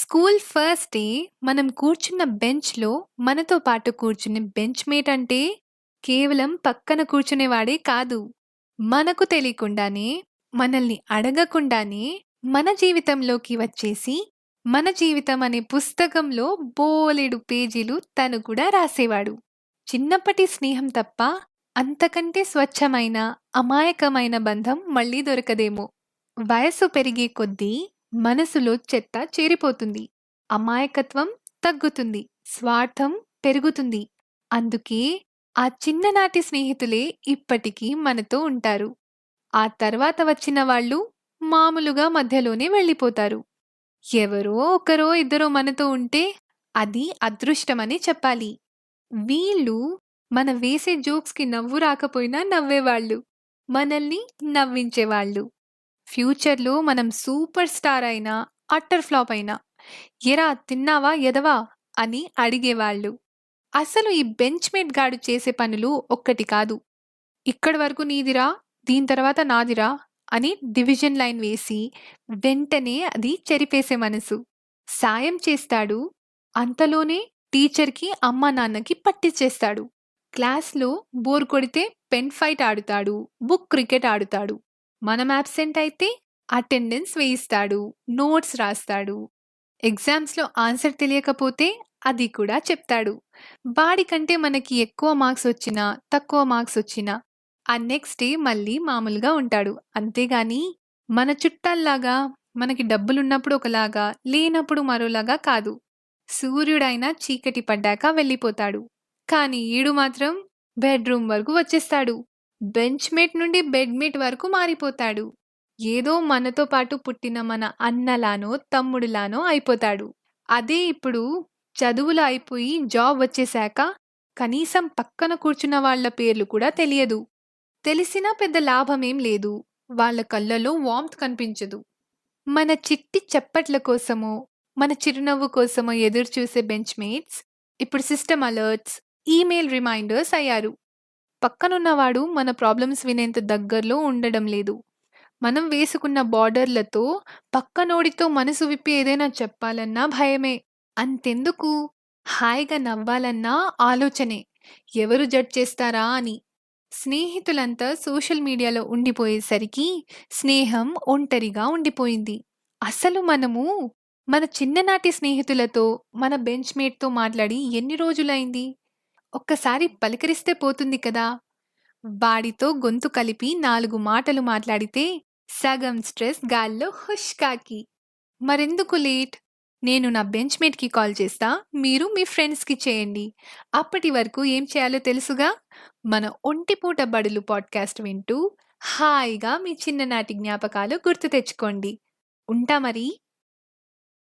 School first day మనం కూర్చున్న బెంచ్‌లో మనతో పాటు కూర్చునే బెంచ్ మేట్ అంటే కేవలం పక్కన కూర్చునేవాడే కాదు. మనకు తెలియకుండానే, మనల్ని అడగకుండానే మన జీవితంలోకి వచ్చేసి, మన జీవితం అనే పుస్తకంలో బోలెడు పేజీలు తను కూడా రాసేవాడు. చిన్నప్పటి స్నేహం తప్ప అంతకంటే స్వచ్ఛమైన, అమాయకమైన బంధం మళ్ళీ దొరకదేమో! వయస్సు పెరిగే కొద్దీ మనసులో చెత్త చేరిపోతుంది. అమాయకత్వం తగ్గుతుంది. స్వార్థం పెరుగుతుంది. అందుకే ఆ చిన్ననాటి స్నేహితులే ఇప్పటికీ మనతో ఉంటారు. ఆ తర్వాత వచ్చిన వాళ్ళు మామూలుగా మధ్యలోనే వెళ్ళిపోతారు. ఎవరో ఒకరో ఇద్దరో మనతో ఉంటే అది అదృష్టమని చెప్పాలి. వీళ్ళు మన వేసే జోక్స్‌కి నవ్వు రాకపోయినా నవ్వేవాళ్ళు. మనల్ని నవ్వించేవాళ్ళు. ఫ్యూచర్‌లో మనం సూపర్ స్టార్ అయినా, అట్టర్ ఫ్లాప్ అయినా, "ఏరా తిన్నావా ఎదవా" అని అడిగేవాళ్ళు. అసలు ఈ బెంచ్ మేట్ గాడు చేసే పనులు ఒక్కటి కాదు. "ఇక్కడి వరకు నీదిరా, దీని తర్వాత నాదిరా" అని డివిజన్ లైన్ వేసి, వెంటనే అది చెరిపేసే మనసు. సాయం చేస్తాడు. అంతలోనే టీచర్‌కి, అమ్మానాన్నకి పట్టిచ్చేస్తాడు. క్లాస్‌లో బోర్ కొడితే పెన్ ఫైట్ ఆడుతాడు. బుక్ క్రికెట్ ఆడుతాడు. మనం యాబ్సెంట్ అయితే అటెండెన్స్ వేయిస్తాడు. నోట్స్ రాస్తాడు. ఎగ్జామ్స్‌లో ఆన్సర్ తెలియకపోతే అది కూడా చెప్తాడు. వాడికంటే మనకి ఎక్కువ మార్క్స్ వచ్చినా, తక్కువ మార్క్స్ వచ్చినా ఆ నెక్స్ట్ డే మళ్ళీ మామూలుగా ఉంటాడు. అంతేగాని మన చుట్టాల్లాగా మనకి డబ్బులున్నప్పుడు ఒకలాగా, లేనప్పుడు మరోలాగా కాదు. సూర్యుడైనా చీకటి పడ్డాక వెళ్ళిపోతాడు. కానీ ఈడు మాత్రం బెడ్‌రూమ్ వరకు వచ్చేస్తాడు. బెంచ్ మేట్ నుండి బెడ్ మేట్ వరకు మారిపోతాడు. ఏదో మనతో పాటు పుట్టిన మన అన్నలానో, తమ్ముడిలానో అయిపోతాడు. అదే ఇప్పుడు చదువులు అయిపోయి జాబ్ వచ్చేశాక కనీసం పక్కన కూర్చున్న వాళ్ళ పేర్లు కూడా తెలియదు. తెలిసినా పెద్ద లాభమేం లేదు. వాళ్ళ కళ్ళలో వార్మ్‌త్ కనిపించదు. మన చిట్టి చప్పట్ల కోసమో, మన చిరునవ్వు కోసమో ఎదురుచూసే బెంచ్ మేట్స్ ఇప్పుడు సిస్టమ్ అలర్ట్స్, ఈమెయిల్ రిమైండర్స్ అయ్యారు. పక్కనున్నవాడు మన ప్రాబ్లమ్స్ వినేంత దగ్గరలో ఉండడం లేదు. మనం వేసుకున్న బార్డర్‌లతో పక్కనోడితో మనసు విప్పి ఏదైనా చెప్పాలన్నా భయమే. అంతెందుకు హాయిగా నవ్వాలన్నా ఆలోచనే. ఎవరు జడ్జ్ చేస్తారా అని. స్నేహితులంతా సోషల్ మీడియాలో ఉండిపోయేసరికి స్నేహం ఒంటరిగా ఉండిపోయింది. అసలు మనము మన చిన్ననాటి స్నేహితులతో, మన బెంచ్ మేట్‌తో మాట్లాడి ఎన్ని రోజులైంది? ఒక్కసారి పలకరిస్తే పోతుంది కదా! వాడితో గొంతు కలిపి 4 మాటలు మాట్లాడితే సగం స్ట్రెస్ గాల్లో హుష్ కాకి. మరెందుకు లేట్? నేను నా బెంచ్ మేట్‌కి కాల్ చేస్తా. మీరు మీ ఫ్రెండ్స్‌కి చేయండి. అప్పటి వరకు ఏం చేయాలో తెలుసుగా? మన ఒంటిపూట బడులు పాడ్‌కాస్ట్ వింటూ హాయిగా మీ చిన్ననాటి జ్ఞాపకాలు గుర్తు తెచ్చుకోండి. ఉంటా మరి.